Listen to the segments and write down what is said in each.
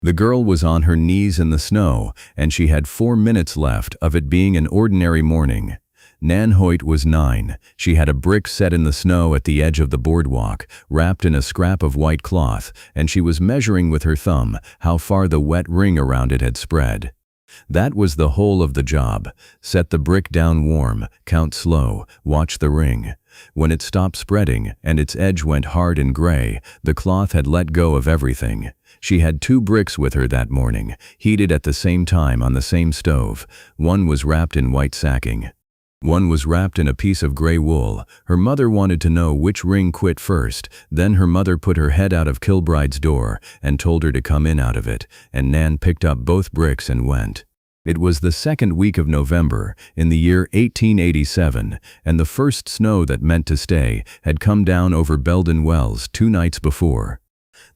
The girl was on her knees in the snow, and she had 4 minutes left of it being an ordinary morning. Nan Hoyt was 9. She had a brick set in the snow at the edge of the boardwalk, wrapped in a scrap of white cloth, and she was measuring with her thumb how far the wet ring around it had spread. That was the whole of the job. Set the brick down warm, count slow, watch the ring. When it stopped spreading and its edge went hard and gray, the cloth had let go of everything. She had 2 bricks with her that morning, heated at the same time on the same stove. One was wrapped in white sacking. One was wrapped in a piece of gray wool. Her mother wanted to know which ring quit first. Then her mother put her head out of Kilbride's door and told her to come in out of it, and Nan picked up both bricks and went. It was the 2nd week of November, in the year 1887, and the first snow that meant to stay had come down over Belden Wells 2 nights before.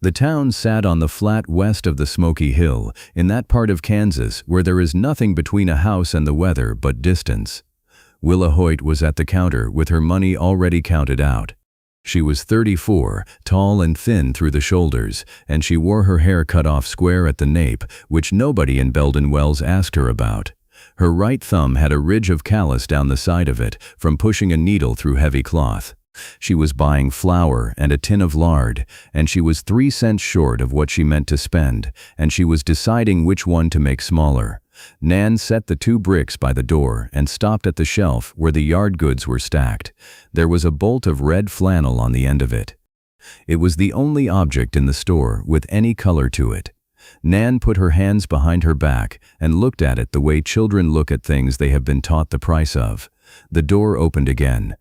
The town sat on the flat west of the Smoky Hill, in that part of Kansas where there is nothing between a house and the weather but distance. Willa Hoyt was at the counter with her money already counted out. She was 34, tall and thin through the shoulders, and she wore her hair cut off square at the nape, which nobody in Belden Wells asked her about. Her right thumb had a ridge of callus down the side of it from pushing a needle through heavy cloth. She was buying flour and a tin of lard, and she was 3 cents short of what she meant to spend, and she was deciding which one to make smaller. Nan set the 2 bricks by the door and stopped at the shelf where the yard goods were stacked. There was a bolt of red flannel on the end of it. It was the only object in the store with any color to it. Nan put her hands behind her back and looked at it the way children look at things they have been taught the price of. The door opened again.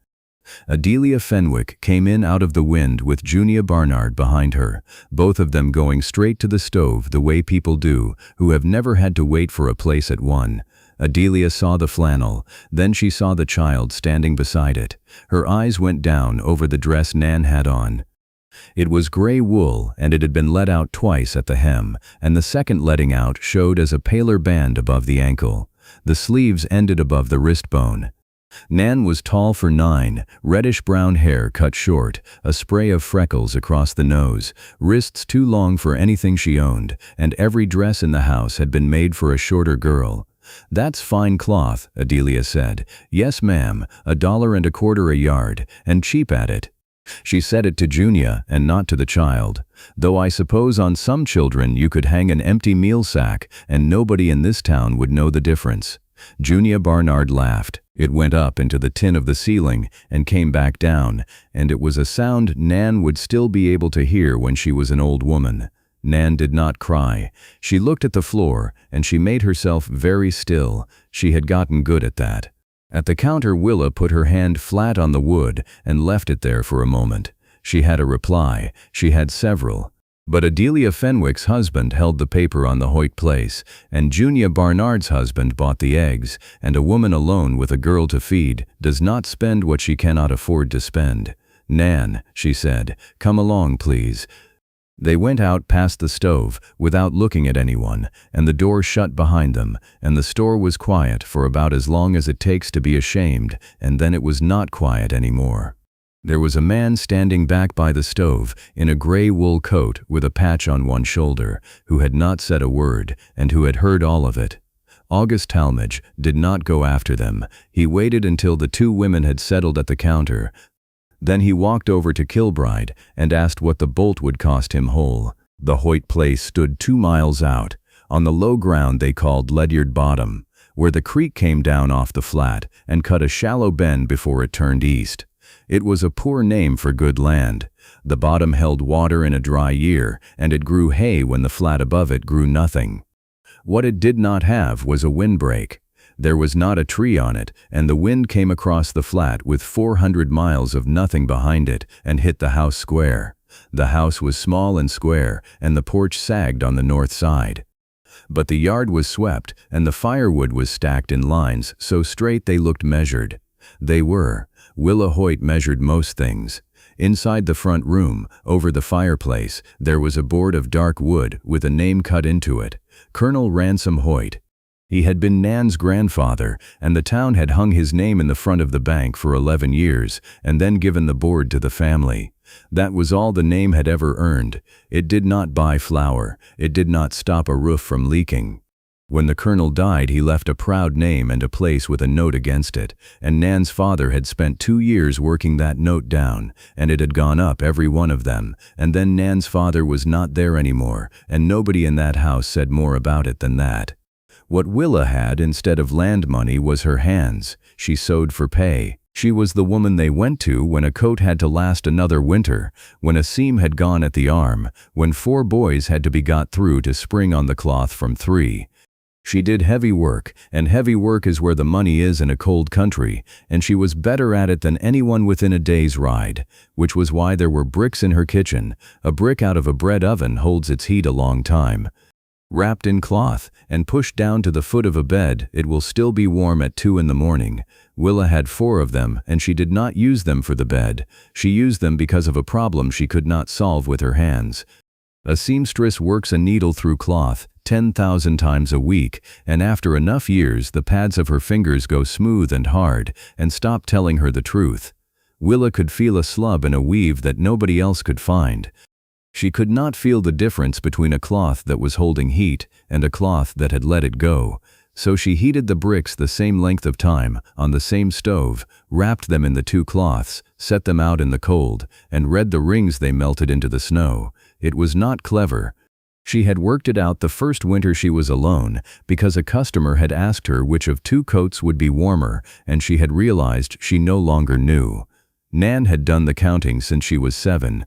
Adelia Fenwick came in out of the wind with Junia Barnard behind her, both of them going straight to the stove the way people do who have never had to wait for a place at one. Adelia saw the flannel, then she saw the child standing beside it. Her eyes went down over the dress Nan had on. It was gray wool, and it had been let out twice at the hem, and the second letting out showed as a paler band above the ankle. The sleeves ended above the wrist bone. Nan was tall for 9, reddish-brown hair cut short, a spray of freckles across the nose, wrists too long for anything she owned, and every dress in the house had been made for a shorter girl. "That's fine cloth," Adelia said. "Yes, ma'am, $1.25 a yard, and cheap at it." She said it to Junia and not to the child. "Though I suppose on some children you could hang an empty meal sack, and nobody in this town would know the difference." Junia Barnard laughed. It went up into the tin of the ceiling and came back down, and it was a sound Nan would still be able to hear when she was an old woman. Nan did not cry. She looked at the floor, and she made herself very still. She had gotten good at that. At the counter, Willa put her hand flat on the wood and left it there for a moment. She had a reply. She had several. But Adelia Fenwick's husband held the paper on the Hoyt place, and Junia Barnard's husband bought the eggs, and a woman alone with a girl to feed does not spend what she cannot afford to spend. "Nan," she said, "come along, please." They went out past the stove without looking at anyone, and the door shut behind them, and the store was quiet for about as long as it takes to be ashamed, and then it was not quiet anymore. There was a man standing back by the stove in a gray wool coat with a patch on one shoulder, who had not said a word and who had heard all of it. August Talmadge did not go after them. He waited until the 2 women had settled at the counter. Then he walked over to Kilbride and asked what the bolt would cost him whole. The Hoyt place stood 2 miles out, on the low ground they called Ledyard Bottom, where the creek came down off the flat and cut a shallow bend before it turned east. It was a poor name for good land. The bottom held water in a dry year, and it grew hay when the flat above it grew nothing. What it did not have was a windbreak. There was not a tree on it, and the wind came across the flat with 400 miles of nothing behind it and hit the house square. The house was small and square, and the porch sagged on the north side. But the yard was swept, and the firewood was stacked in lines so straight they looked measured. They were. Willa Hoyt measured most things. Inside the front room, over the fireplace, there was a board of dark wood with a name cut into it, Colonel Ransom Hoyt. He had been Nan's grandfather, and the town had hung his name in the front of the bank for 11 years, and then given the board to the family. That was all the name had ever earned. It did not buy flour. It did not stop a roof from leaking. When the colonel died, he left a proud name and a place with a note against it, and Nan's father had spent 2 years working that note down, and it had gone up, every one of them, and then Nan's father was not there anymore, and nobody in that house said more about it than that. What Willa had instead of land money was her hands. She sewed for pay. She was the woman they went to when a coat had to last another winter, when a seam had gone at the arm, when 4 boys had to be got through to spring on the cloth from 3. She did heavy work, and heavy work is where the money is in a cold country, and she was better at it than anyone within a day's ride, which was why there were bricks in her kitchen. A brick out of a bread oven holds its heat a long time. Wrapped in cloth and pushed down to the foot of a bed, it will still be warm at 2 in the morning. Willa had 4 of them, and she did not use them for the bed. She used them because of a problem she could not solve with her hands. A seamstress works a needle through cloth 10,000 times a week, and after enough years the pads of her fingers go smooth and hard and stop telling her the truth. Willa could feel a slub in a weave that nobody else could find. She could not feel the difference between a cloth that was holding heat and a cloth that had let it go. So she heated the bricks the same length of time, on the same stove, wrapped them in the 2 cloths, set them out in the cold, and read the rings they melted into the snow. It was not clever. She had worked it out the first winter she was alone, because a customer had asked her which of 2 coats would be warmer, and she had realized she no longer knew. Nan had done the counting since she was 7.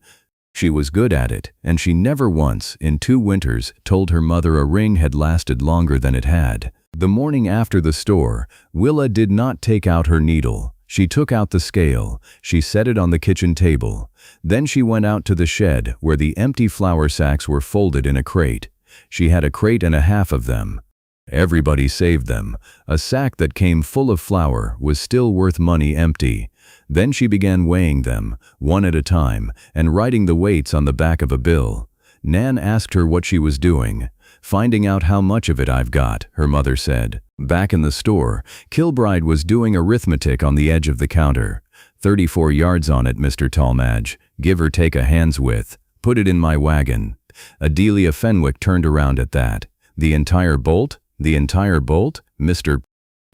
She was good at it, and she never once, in 2 winters, told her mother a ring had lasted longer than it had. The morning after the store, Willa did not take out her needle. She took out the scale. She set it on the kitchen table. Then she went out to the shed, where the empty flour sacks were folded in a crate. She had a crate and a half of them. Everybody saved them. A sack that came full of flour was still worth money empty. Then she began weighing them, one at a time, and writing the weights on the back of a bill. Nan asked her what she was doing. "Finding out how much of it I've got," her mother said. Back in the store, Kilbride was doing arithmetic on the edge of the counter. 34 yards on it, Mr. Talmadge. Give or take a hand's width. Put it in my wagon. Adelia Fenwick turned around at that. The entire bolt? The entire bolt? Mr.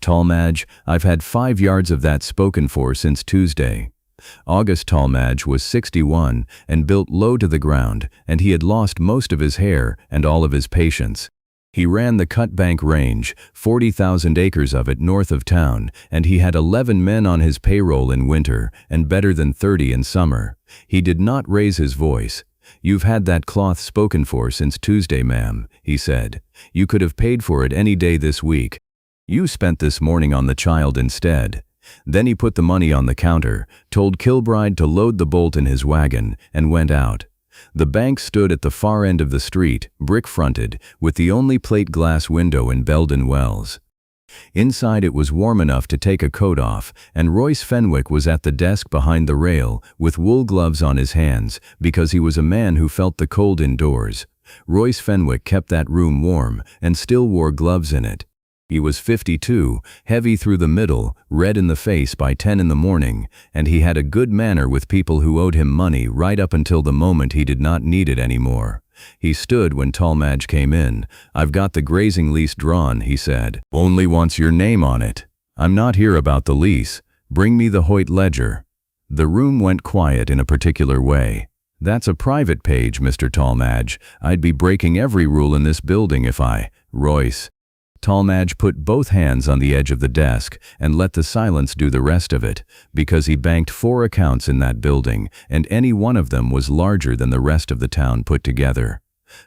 Talmadge, I've had 5 yards of that spoken for since Tuesday. August Talmadge was 61 and built low to the ground, and he had lost most of his hair and all of his patience. He ran the Cut Bank Range, 40,000 acres of it north of town, and he had 11 men on his payroll in winter and better than 30 in summer. He did not raise his voice. "You've had that cloth spoken for since Tuesday, ma'am," he said. "You could have paid for it any day this week. You spent this morning on the child instead." Then he put the money on the counter, told Kilbride to load the bolt in his wagon, and went out. The bank stood at the far end of the street, brick-fronted, with the only plate glass window in Belden Wells. Inside it was warm enough to take a coat off, and Royce Fenwick was at the desk behind the rail, with wool gloves on his hands, because he was a man who felt the cold indoors. Royce Fenwick kept that room warm, and still wore gloves in it. He was 52, heavy through the middle, red in the face by 10 in the morning, and he had a good manner with people who owed him money right up until the moment he did not need it anymore. He stood when Talmadge came in. "I've got the grazing lease drawn," he said. "Only wants your name on it." "I'm not here about the lease. Bring me the Hoyt ledger." The room went quiet in a particular way. "That's a private page, Mr. Talmadge. I'd be breaking every rule in this building if I—" "Royce." Talmadge put both hands on the edge of the desk and let the silence do the rest of it, because he banked 4 accounts in that building, and any one of them was larger than the rest of the town put together.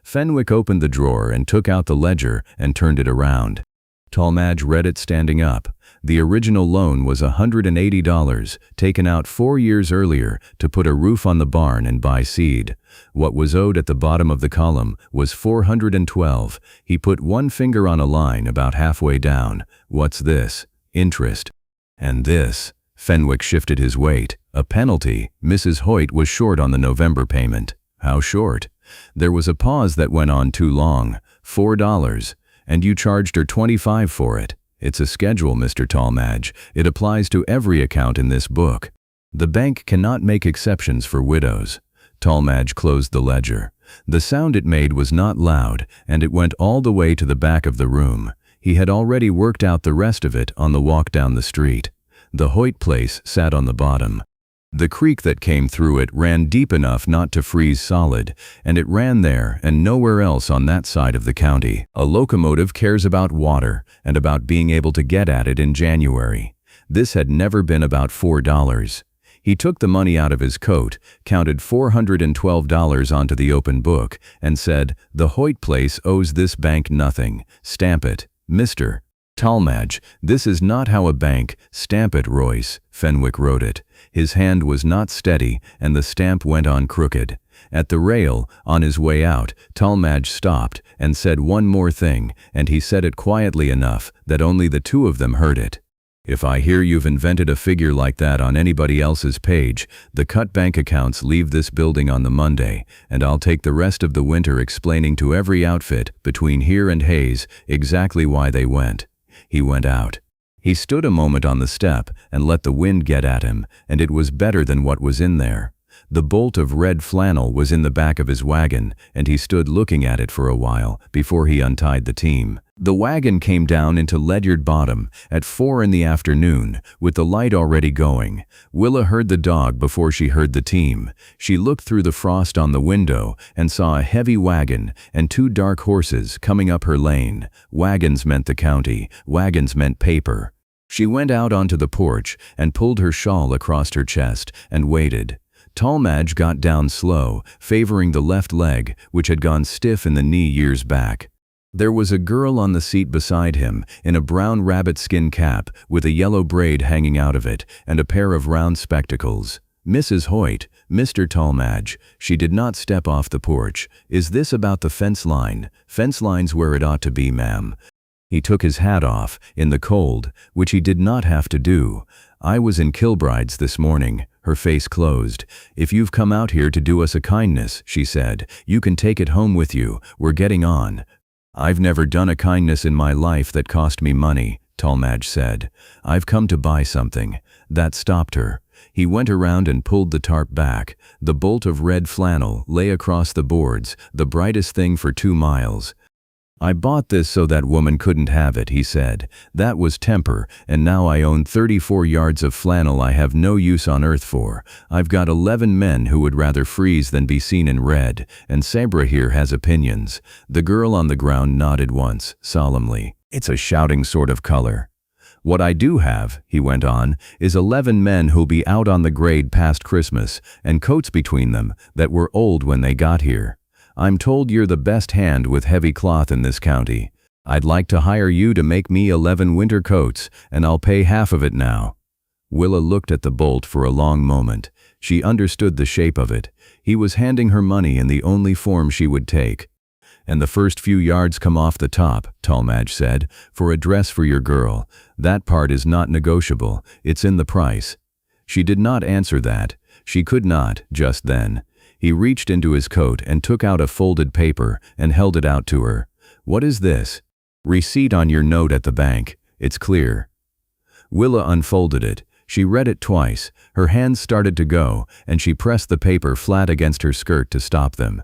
Fenwick opened the drawer and took out the ledger and turned it around. Talmadge read it standing up. The original loan was $180, taken out 4 years earlier to put a roof on the barn and buy seed. What was owed at the bottom of the column was $412. He put one finger on a line about halfway down. "What's this?" "Interest." "And this?" Fenwick shifted his weight. "A penalty. Mrs. Hoyt was short on the November payment." "How short?" There was a pause that went on too long. $4. "And you charged her $25 for it." "It's a schedule, Mr. Talmadge. It applies to every account in this book." The bank cannot make exceptions for widows. Talmadge closed the ledger. The sound it made was not loud, and it went all the way to the back of the room. He had already worked out the rest of it on the walk down the street. The Hoyt place sat on the bottom. The creek that came through it ran deep enough not to freeze solid, and it ran there and nowhere else on that side of the county. A locomotive cares about water and about being able to get at it in January. This had never been about $4. He took the money out of his coat, counted $412 onto the open book, and said, "The Hoyt place owes this bank nothing. Stamp it, Mr. Talmadge. This is not how a bank—" "Stamp it, Royce," Fenwick wrote it. His hand was not steady, and the stamp went on crooked. At the rail, on his way out, Talmadge stopped and said one more thing, and he said it quietly enough that only the two of them heard it. "If I hear you've invented a figure like that on anybody else's page, the cut bank accounts leave this building on the Monday, and I'll take the rest of the winter explaining to every outfit between here and Hayes exactly why they went." He went out. He stood a moment on the step and let the wind get at him, and it was better than what was in there. The bolt of red flannel was in the back of his wagon, and he stood looking at it for a while before he untied the team. The wagon came down into Ledyard Bottom at 4 in the afternoon, with the light already going. Willa heard the dog before she heard the team. She looked through the frost on the window and saw a heavy wagon and 2 dark horses coming up her lane. Wagons meant the county, wagons meant paper. She went out onto the porch and pulled her shawl across her chest and waited. Talmadge got down slow, favoring the left leg, which had gone stiff in the knee years back. There was a girl on the seat beside him, in a brown rabbit-skin cap with a yellow braid hanging out of it and a pair of round spectacles. "Mrs. Hoyt, Mr. Talmadge." She did not step off the porch. "Is this about the fence line?" "Fence line's where it ought to be, ma'am." He took his hat off, in the cold, which he did not have to do. "I was in Kilbride's this morning." Her face closed. "If you've come out here to do us a kindness," she said, "you can take it home with you. We're getting on." "I've never done a kindness in my life that cost me money," Talmadge said. "I've come to buy something." That stopped her. He went around and pulled the tarp back. The bolt of red flannel lay across the boards, the brightest thing for 2 miles. "I bought this so that woman couldn't have it," he said. "That was temper, and now I own 34 yards of flannel I have no use on earth for. I've got 11 men who would rather freeze than be seen in red, and Sabra here has opinions." The girl on the ground nodded once, solemnly. "It's a shouting sort of color." "What I do have," he went on, "is 11 men who'll be out on the grade past Christmas, and coats between them that were old when they got here. I'm told you're the best hand with heavy cloth in this county. I'd like to hire you to make me 11 winter coats, and I'll pay half of it now." Willa looked at the bolt for a long moment. She understood the shape of it. He was handing her money in the only form she would take. "And the first few yards come off the top," Talmadge said, "for a dress for your girl. That part is not negotiable. It's in the price." She did not answer that. She could not, just then. He reached into his coat and took out a folded paper and held it out to her. "What is this?" "Receipt on your note at the bank. It's clear." Willa unfolded it. She read it twice. Her hands started to go, and she pressed the paper flat against her skirt to stop them.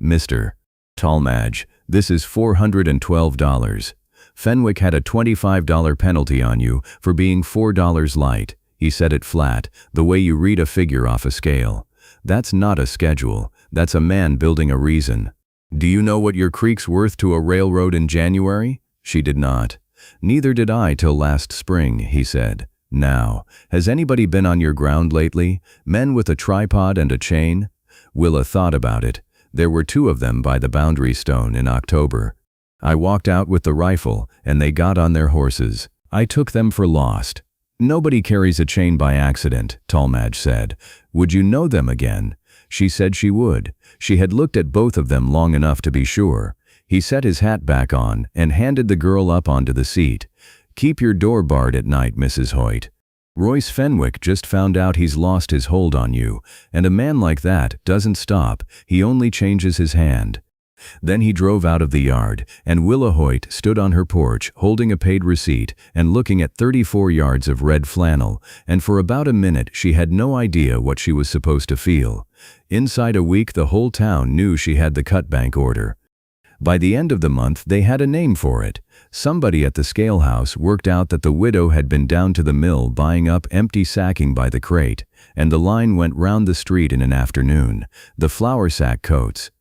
"Mr. Talmadge, this is $412. Fenwick had a $25 penalty on you for being $4 light." He said it flat, the way you read a figure off a scale. "That's not a schedule. That's a man building a reason." "Do you know what your creek's worth to a railroad in January?" She did not. "Neither did I till last spring," he said. "Now, has anybody been on your ground lately? Men with a tripod and a chain?" Willa thought about it. There were 2 of them by the boundary stone in October. "I walked out with the rifle, and they got on their horses. I took them for lost." "Nobody carries a chain by accident," Talmadge said. "Would you know them again?" She said she would. She had looked at both of them long enough to be sure. He set his hat back on and handed the girl up onto the seat. "Keep your door barred at night, Mrs. Hoyt. Royce Fenwick just found out he's lost his hold on you, and a man like that doesn't stop, he only changes his hand." Then he drove out of the yard, and Willa Hoyt stood on her porch holding a paid receipt and looking at 34 yards of red flannel, and for about a minute she had no idea what she was supposed to feel. Inside a week the whole town knew she had the cut bank order. By the end of the month they had a name for it. Somebody at the scale house worked out that the widow had been down to the mill buying up empty sacking by the crate, and the line went round the street in an afternoon. The flour sack coats.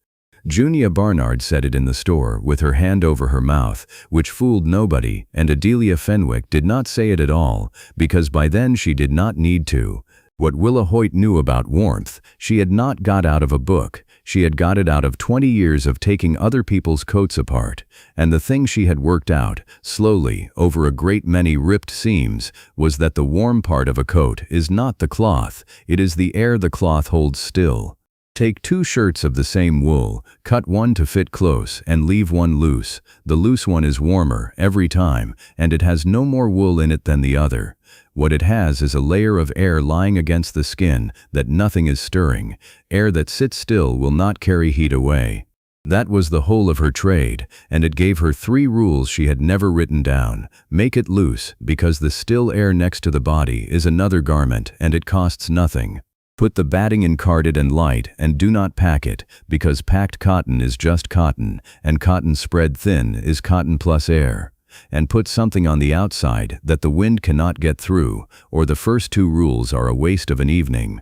Junia Barnard said it in the store, with her hand over her mouth, which fooled nobody, and Adelia Fenwick did not say it at all, because by then she did not need to. What Willa Hoyt knew about warmth, she had not got out of a book. She had got it out of 20 years of taking other people's coats apart, and the thing she had worked out, slowly, over a great many ripped seams, was that the warm part of a coat is not the cloth, it is the air the cloth holds still. Take 2 shirts of the same wool, cut one to fit close, and leave one loose. The loose one is warmer every time, and it has no more wool in it than the other. What it has is a layer of air lying against the skin that nothing is stirring. Air that sits still will not carry heat away. That was the whole of her trade, and it gave her 3 rules she had never written down. Make it loose, because the still air next to the body is another garment, and it costs nothing. Put the batting in carded and light, and do not pack it, because packed cotton is just cotton, and cotton spread thin is cotton plus air. And put something on the outside that the wind cannot get through, or the first 2 rules are a waste of an evening.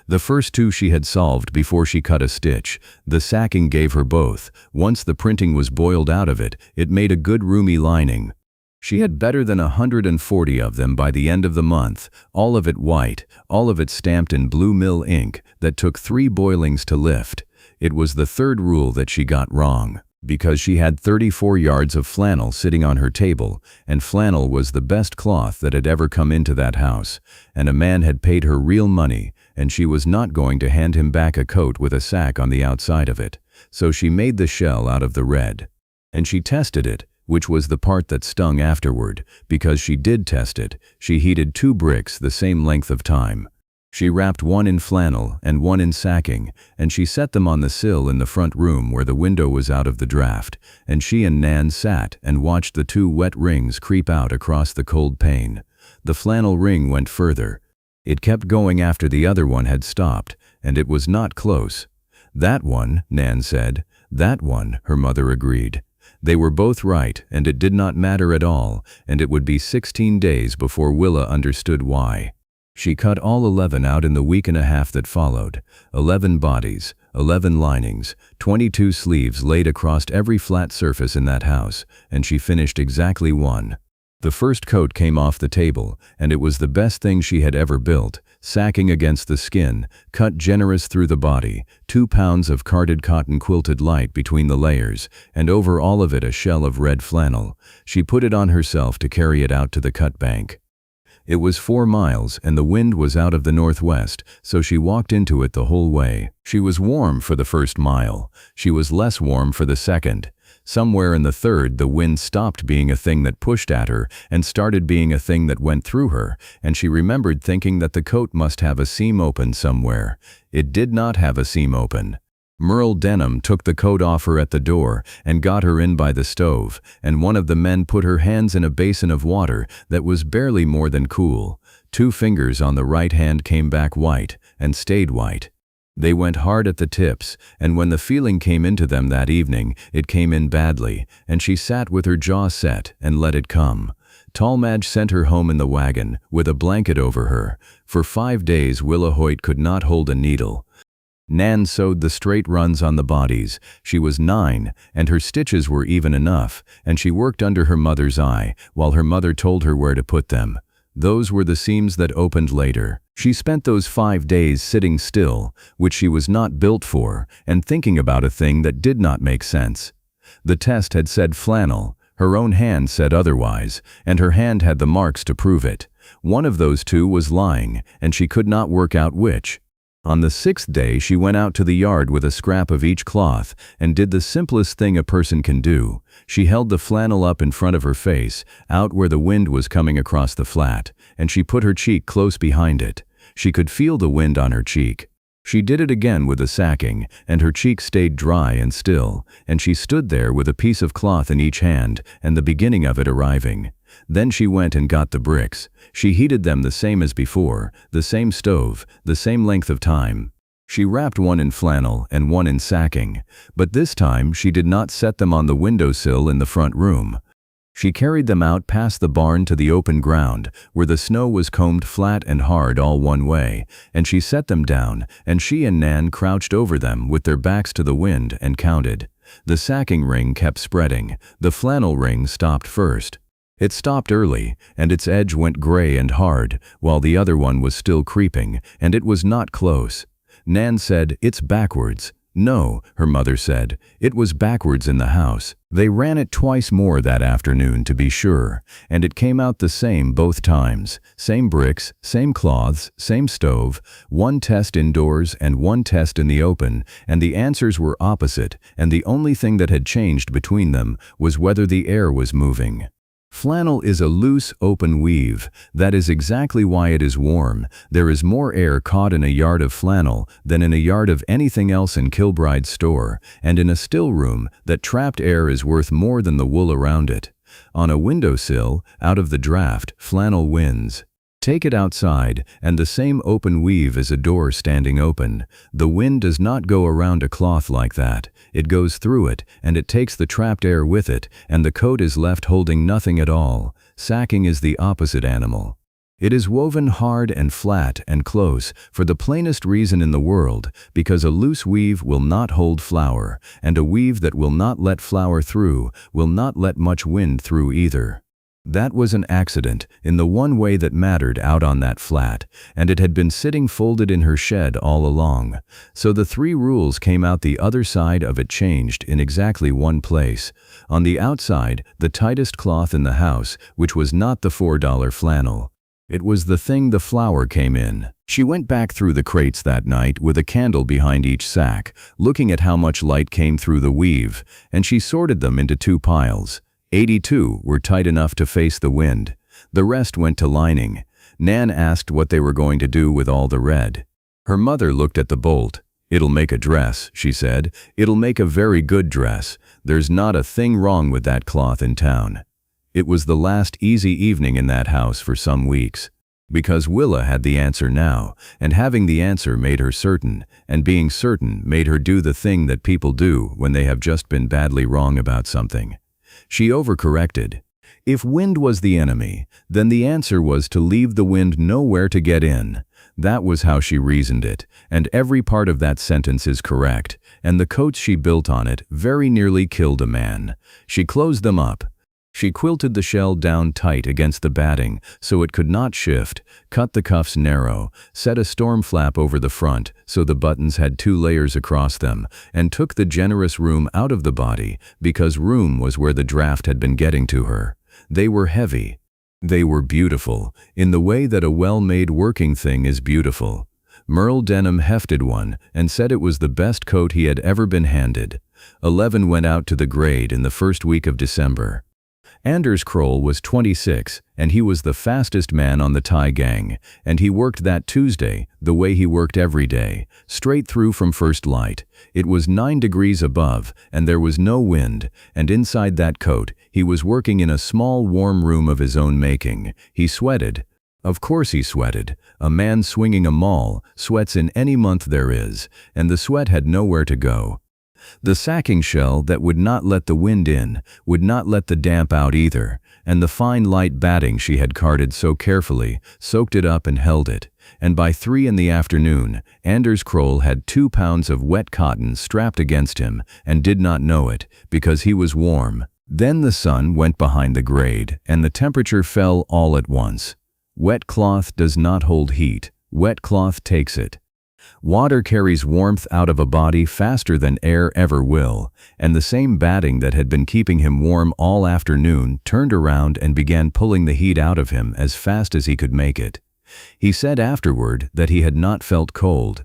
The first 2 she had solved before she cut a stitch. The sacking gave her both. Once the printing was boiled out of it, it made a good roomy lining. She had better than 140 of them by the end of the month, all of it white, all of it stamped in blue mill ink that took 3 boilings to lift. It was the 3rd rule that she got wrong, because she had 34 yards of flannel sitting on her table, and flannel was the best cloth that had ever come into that house, and a man had paid her real money, and she was not going to hand him back a coat with a sack on the outside of it. So she made the shell out of the red. And she tested it, which was the part that stung afterward, because she did test it. She heated 2 bricks the same length of time. She wrapped one in flannel and one in sacking, and she set them on the sill in the front room where the window was out of the draft, and she and Nan sat and watched the 2 wet rings creep out across the cold pane. The flannel ring went further. It kept going after the other one had stopped, and it was not close. That one, Nan said. That one, her mother agreed. They were both right, and it did not matter at all, and it would be 16 days before Willa understood why. She cut all 11 out in the week and a half that followed. 11 bodies, 11 linings, 22 sleeves laid across every flat surface in that house, and she finished exactly 1. The first coat came off the table, and it was the best thing she had ever built. Sacking against the skin, cut generous through the body, 2 pounds of carded cotton quilted light between the layers, and over all of it a shell of red flannel. She put it on herself to carry it out to the cut bank. It was 4 miles, and the wind was out of the northwest, so she walked into it the whole way. She was warm for the first mile. She was less warm for the second. Somewhere in the third, the wind stopped being a thing that pushed at her and started being a thing that went through her, and she remembered thinking that the coat must have a seam open somewhere. It did not have a seam open. Merle Denham took the coat off her at the door and got her in by the stove, and one of the men put her hands in a basin of water that was barely more than cool. 2 fingers on the right hand came back white and stayed white. They went hard at the tips, and when the feeling came into them that evening, it came in badly, and she sat with her jaw set and let it come. Talmadge sent her home in the wagon, with a blanket over her. For 5 days Willa Hoyt could not hold a needle. Nan sewed the straight runs on the bodies. She was 9, and her stitches were even enough, and she worked under her mother's eye, while her mother told her where to put them. Those were the seams that opened later. She spent those 5 days sitting still, which she was not built for, and thinking about a thing that did not make sense. The test had said flannel, her own hand said otherwise, and her hand had the marks to prove it. One of those 2 was lying, and she could not work out which. On the 6th day she went out to the yard with a scrap of each cloth and did the simplest thing a person can do. She held the flannel up in front of her face, out where the wind was coming across the flat, and she put her cheek close behind it. She could feel the wind on her cheek. She did it again with the sacking, and her cheeks stayed dry and still, and she stood there with a piece of cloth in each hand, and the beginning of it arriving. Then she went and got the bricks. She heated them the same as before, the same stove, the same length of time. She wrapped one in flannel and one in sacking, but this time she did not set them on the windowsill in the front room. She carried them out past the barn to the open ground, where the snow was combed flat and hard all one way, and she set them down, and she and Nan crouched over them with their backs to the wind and counted. The sacking ring kept spreading. The flannel ring stopped first. It stopped early, and its edge went gray and hard, while the other one was still creeping, and it was not close. Nan said, "It's backwards." No, her mother said, it was backwards in the house. They ran it twice more that afternoon to be sure, and it came out the same both times. Same bricks, same cloths, same stove, one test indoors and one test in the open, and the answers were opposite, and the only thing that had changed between them was whether the air was moving. Flannel is a loose, open weave. That is exactly why it is warm. There is more air caught in a yard of flannel than in a yard of anything else in Kilbride's store, and in a still room, that trapped air is worth more than the wool around it. On a windowsill, out of the draft, flannel wins. Take it outside, and the same open weave is a door standing open. The wind does not go around a cloth like that. It goes through it, and it takes the trapped air with it, and the coat is left holding nothing at all. Sacking is the opposite animal. It is woven hard and flat and close for the plainest reason in the world, because a loose weave will not hold flour, and a weave that will not let flour through will not let much wind through either. That was an accident, in the one way that mattered out on that flat, and it had been sitting folded in her shed all along. So the 3 rules came out the other side of it changed in exactly one place. On the outside, the tightest cloth in the house, which was not the $4 flannel. It was the thing the flour came in. She went back through the crates that night with a candle behind each sack, looking at how much light came through the weave, and she sorted them into 2 piles. 82 were tight enough to face the wind. The rest went to lining. Nan asked what they were going to do with all the red. Her mother looked at the bolt. "It'll make a dress," she said. "It'll make a very good dress. There's not a thing wrong with that cloth in town." It was the last easy evening in that house for some weeks. Because Willa had the answer now, and having the answer made her certain, and being certain made her do the thing that people do when they have just been badly wrong about something. She overcorrected. If wind was the enemy, then the answer was to leave the wind nowhere to get in. That was how she reasoned it, and every part of that sentence is correct, and the coats she built on it very nearly killed a man. She closed them up. She quilted the shell down tight against the batting so it could not shift, cut the cuffs narrow, set a storm flap over the front so the buttons had 2 layers across them, and took the generous room out of the body because room was where the draft had been getting to her. They were heavy. They were beautiful, in the way that a well-made working thing is beautiful. Merle Denham hefted one and said it was the best coat he had ever been handed. 11 went out to the grade in the first week of December. Anders Kroll was 26, and he was the fastest man on the tie gang, and he worked that Tuesday the way he worked every day, straight through from first light. It was 9 degrees above, and there was no wind, and inside that coat he was working in a small warm room of his own making. He sweated. Of course he sweated. A man swinging a maul sweats in any month there is, and the sweat had nowhere to go. The sacking shell that would not let the wind in, would not let the damp out either, and the fine light batting she had carded so carefully soaked it up and held it, and by 3 in the afternoon, Anders Kroll had 2 pounds of wet cotton strapped against him and did not know it, because he was warm. Then the sun went behind the grade, and the temperature fell all at once. Wet cloth does not hold heat, wet cloth takes it. Water carries warmth out of a body faster than air ever will, and the same batting that had been keeping him warm all afternoon turned around and began pulling the heat out of him as fast as he could make it. He said afterward that he had not felt cold.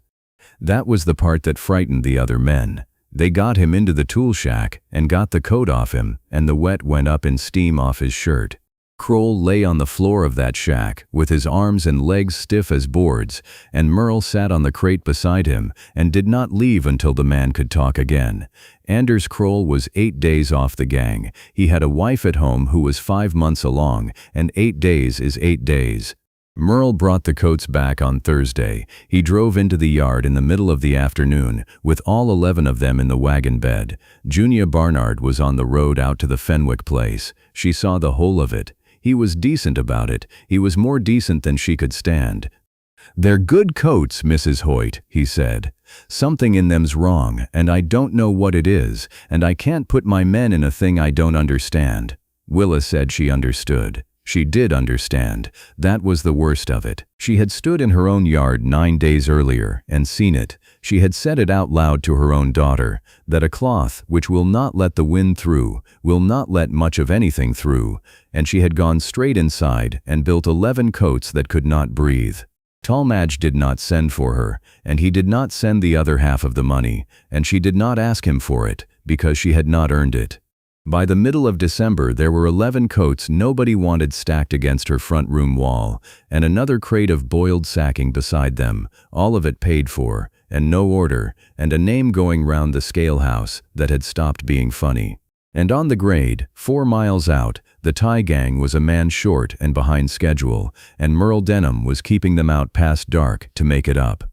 That was the part that frightened the other men. They got him into the tool shack and got the coat off him, and the wet went up in steam off his shirt. Kroll lay on the floor of that shack, with his arms and legs stiff as boards, and Merle sat on the crate beside him and did not leave until the man could talk again. Anders Kroll was 8 days off the gang. He had a wife at home who was 5 months along, and 8 days is 8 days. Merle brought the coats back on Thursday. He drove into the yard in the middle of the afternoon, with all 11 of them in the wagon bed. Junia Barnard was on the road out to the Fenwick place. She saw the whole of it. He was decent about it. He was more decent than she could stand. "They're good coats, Mrs. Hoyt," he said. "Something in them's wrong, and I don't know what it is, and I can't put my men in a thing I don't understand." Willa said she understood. She did understand. That was the worst of it. She had stood in her own yard 9 days earlier and seen it. She had said it out loud to her own daughter, that a cloth which will not let the wind through, will not let much of anything through, and she had gone straight inside and built 11 coats that could not breathe. Talmadge did not send for her, and he did not send the other half of the money, and she did not ask him for it, because she had not earned it. By the middle of December there were 11 coats nobody wanted stacked against her front room wall, and another crate of boiled sacking beside them, all of it paid for, and no order, and a name going round the scale house that had stopped being funny. And on the grade, 4 miles out, the tie gang was a man short and behind schedule, and Merle Denham was keeping them out past dark to make it up.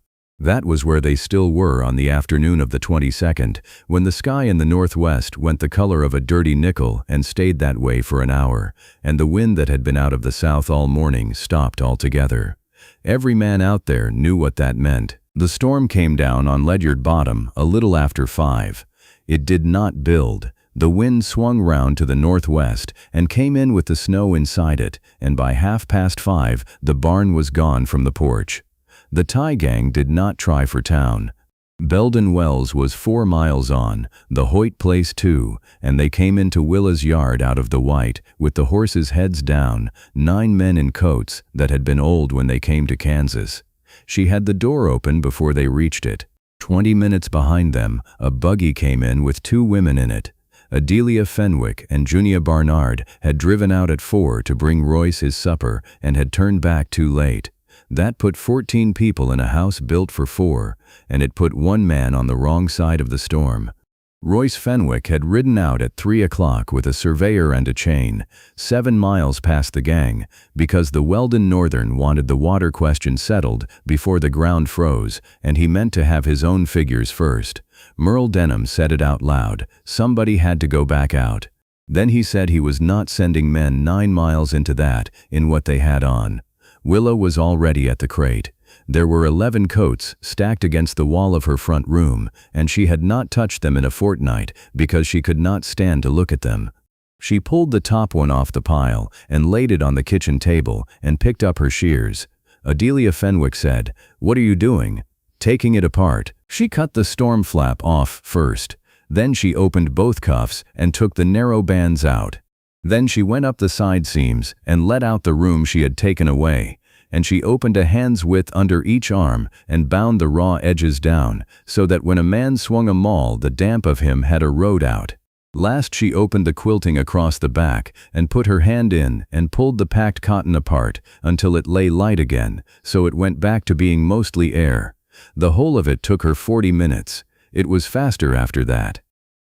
That was where they still were on the afternoon of the 22nd, when the sky in the northwest went the color of a dirty nickel and stayed that way for an hour, and the wind that had been out of the south all morning stopped altogether. Every man out there knew what that meant. The storm came down on Ledyard Bottom a little after 5. It did not build. The wind swung round to the northwest and came in with the snow inside it, and by 5:30 the barn was gone from the porch. The tie gang did not try for town. Belden Wells was 4 miles on, the Hoyt place too, and they came into Willa's yard out of the white, with the horses' heads down, 9 men in coats that had been old when they came to Kansas. She had the door open before they reached it. 20 minutes behind them, a buggy came in with 2 women in it. Adelia Fenwick and Junia Barnard had driven out at 4 to bring Royce his supper and had turned back too late. That put 14 people in a house built for 4, and it put 1 man on the wrong side of the storm. Royce Fenwick had ridden out at 3 o'clock with a surveyor and a chain, 7 miles past the gang, because the Weldon Northern wanted the water question settled before the ground froze, and he meant to have his own figures first. Merle Denham said it out loud. Somebody had to go back out. Then he said he was not sending men 9 miles into that, in what they had on. Willa was already at the crate. There were 11 coats stacked against the wall of her front room, and she had not touched them in a fortnight because she could not stand to look at them. She pulled the top one off the pile and laid it on the kitchen table and picked up her shears. Adelia Fenwick said, "What are you doing?" "Taking it apart." She cut the storm flap off first. Then she opened both cuffs and took the narrow bands out. Then she went up the side seams and let out the room she had taken away, and she opened a hand's width under each arm and bound the raw edges down, so that when a man swung a maul the damp of him had a road out. Last she opened the quilting across the back and put her hand in and pulled the packed cotton apart until it lay light again, so it went back to being mostly air. The whole of it took her 40 minutes. It was faster after that.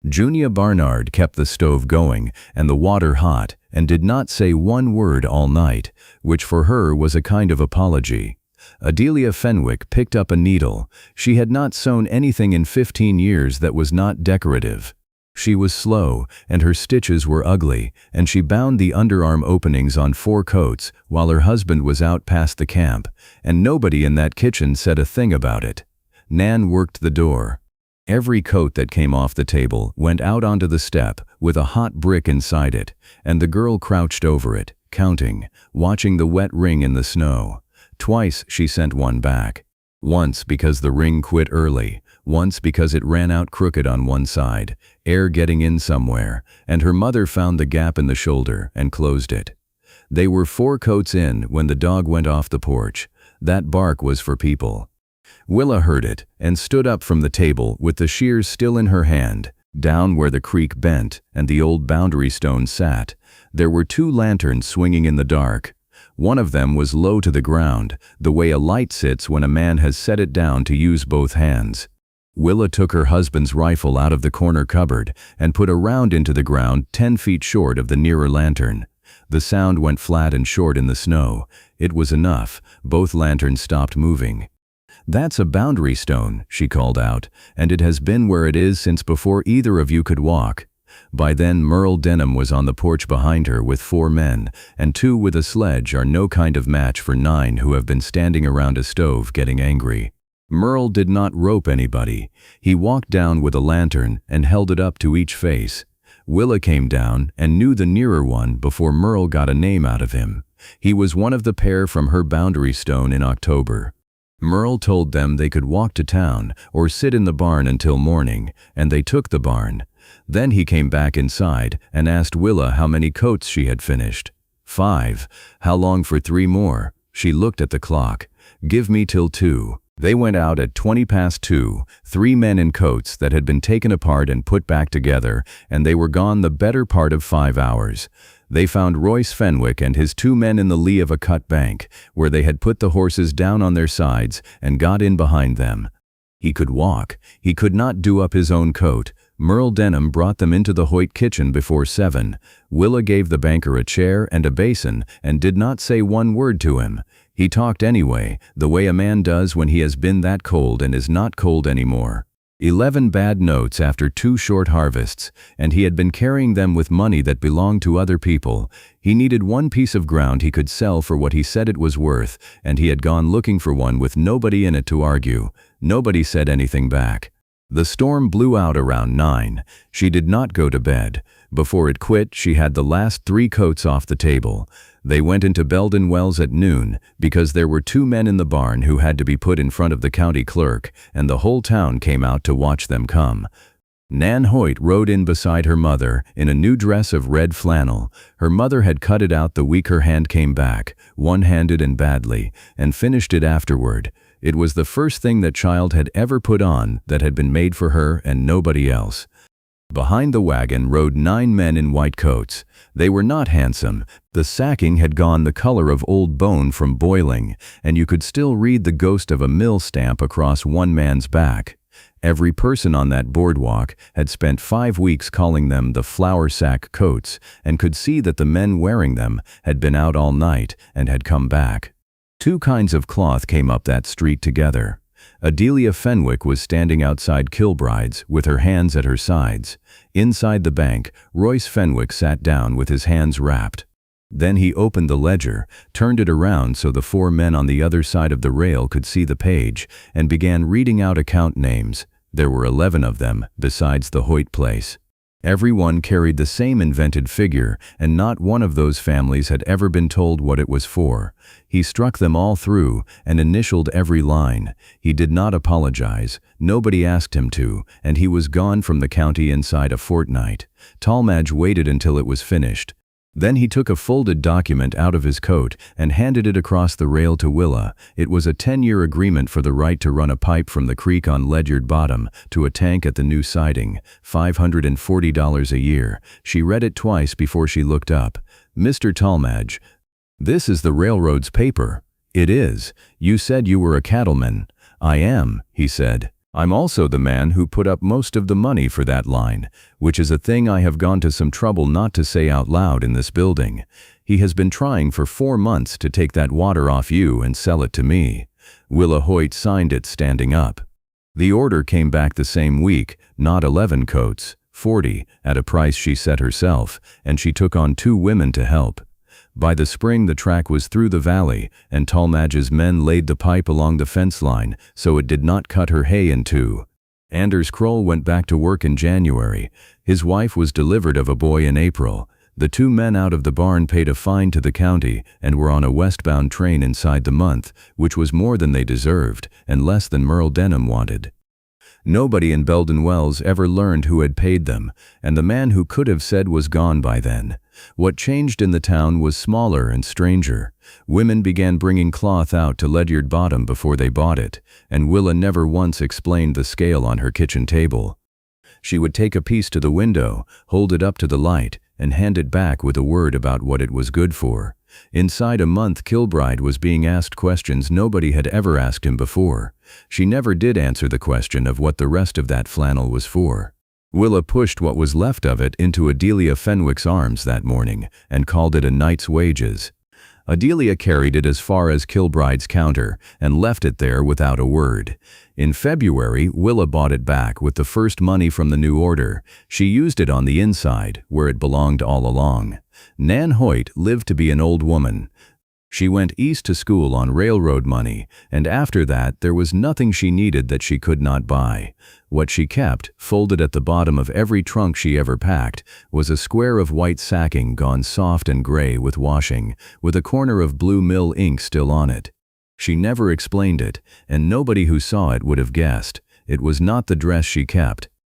Junia Barnard kept the stove going and the water hot and did not say one word all night, which for her was a kind of apology. Adelia Fenwick picked up a needle. She had not sewn anything in 15 years that was not decorative. She was slow, and her stitches were ugly, and she bound the underarm openings on 4 coats while her husband was out past the camp, and nobody in that kitchen said a thing about it. Nan worked the door. Every coat that came off the table went out onto the step with a hot brick inside it, and the girl crouched over it, counting, watching the wet ring in the snow. Twice she sent one back. Once because the ring quit early, once because it ran out crooked on one side, air getting in somewhere, and her mother found the gap in the shoulder and closed it. They were 4 coats in when the dog went off the porch. That bark was for people. Willa heard it and stood up from the table with the shears still in her hand. Down where the creek bent and the old boundary stone sat, there were 2 lanterns swinging in the dark. One of them was low to the ground, the way a light sits when a man has set it down to use both hands. Willa took her husband's rifle out of the corner cupboard and put a round into the ground 10 feet short of the nearer lantern. The sound went flat and short in the snow. It was enough. Both lanterns stopped moving. "That's a boundary stone," she called out, "and it has been where it is since before either of you could walk." By then Merle Denham was on the porch behind her with 4 men, and 2 with a sledge are no kind of match for 9 who have been standing around a stove getting angry. Merle did not rope anybody. He walked down with a lantern and held it up to each face. Willa came down and knew the nearer one before Merle got a name out of him. He was one of the pair from her boundary stone in October. Merle told them they could walk to town or sit in the barn until morning, and they took the barn. Then he came back inside and asked Willa how many coats she had finished. 5. How long for 3 more? She looked at the clock. Give me till 2. They went out at 20 past 2, 3 men in coats that had been taken apart and put back together, and they were gone the better part of 5 hours. They found Royce Fenwick and his 2 men in the lee of a cut bank, where they had put the horses down on their sides and got in behind them. He could walk. He could not do up his own coat. Merle Denham brought them into the Hoyt kitchen before 7. Willa gave the banker a chair and a basin and did not say one word to him. He talked anyway, the way a man does when he has been that cold and is not cold anymore. 11 bad notes after 2 short harvests, and he had been carrying them with money that belonged to other people. He needed 1 piece of ground he could sell for what he said it was worth, and he had gone looking for one with nobody in it to argue. Nobody said anything back. The storm blew out around 9. She did not go to bed. Before it quit, she had the last 3 coats off the table. They went into Belden Wells at noon because there were 2 men in the barn who had to be put in front of the county clerk, and the whole town came out to watch them come. Nan Hoyt rode in beside her mother in a new dress of red flannel. Her mother had cut it out the week her hand came back, one-handed and badly, and finished it afterward. It was the first thing that child had ever put on that had been made for her and nobody else. Behind the wagon rode 9 men in white coats. They were not handsome. The sacking had gone the color of old bone from boiling, and you could still read the ghost of a mill stamp across one man's back. Every person on that boardwalk had spent 5 weeks calling them the flour sack coats, and could see that the men wearing them had been out all night and had come back. 2 kinds of cloth came up that street together. Adelia Fenwick was standing outside Kilbride's with her hands at her sides. Inside the bank, Royce Fenwick sat down with his hands wrapped. Then he opened the ledger, turned it around so the 4 men on the other side of the rail could see the page, and began reading out account names. There were 11 of them, besides the Hoyt place. Everyone carried the same invented figure, and not one of those families had ever been told what it was for. He struck them all through and initialed every line. He did not apologize. Nobody asked him to, and he was gone from the county inside a fortnight. Talmadge waited until it was finished. Then he took a folded document out of his coat and handed it across the rail to Willa. It was a 10-year agreement for the right to run a pipe from the creek on Ledyard Bottom to a tank at the new siding, $540 a year. She read it twice before she looked up. "Mr. Talmadge, this is the railroad's paper." "It is. You said you were a cattleman." "I am," he said. "I'm also the man who put up most of the money for that line, which is a thing I have gone to some trouble not to say out loud in this building. He has been trying for 4 months to take that water off you and sell it to me." Willa Hoyt signed it standing up. The order came back the same week, not 11 coats, 40, at a price she set herself, and she took on 2 women to help. By the spring the track was through the valley, and Talmadge's men laid the pipe along the fence line so it did not cut her hay in 2. Anders Kroll went back to work in January. His wife was delivered of a boy in April. The 2 men out of the barn paid a fine to the county and were on a westbound train inside the month, which was more than they deserved and less than Merle Denham wanted. Nobody in Belden Wells ever learned who had paid them, and the man who could have said was gone by then. What changed in the town was smaller and stranger. Women began bringing cloth out to Ledyard Bottom before they bought it, and Willa never once explained the scale on her kitchen table. She would take a piece to the window, hold it up to the light, and hand it back with a word about what it was good for. Inside a month, Kilbride was being asked questions nobody had ever asked him before. She never did answer the question of what the rest of that flannel was for. Willa pushed what was left of it into Adelia Fenwick's arms that morning and called it a night's wages. Adelia carried it as far as Kilbride's counter and left it there without a word. In February, Willa bought it back with the first money from the new order. She used it on the inside, where it belonged all along. Nan Hoyt lived to be an old woman. She went east to school on railroad money, and after that there was nothing she needed that she could not buy. What she kept, folded at the bottom of every trunk she ever packed, was a square of white sacking gone soft and gray with washing, with a corner of blue mill ink still on it. She never explained it, and nobody who saw it would have guessed. It was not the dress she kept,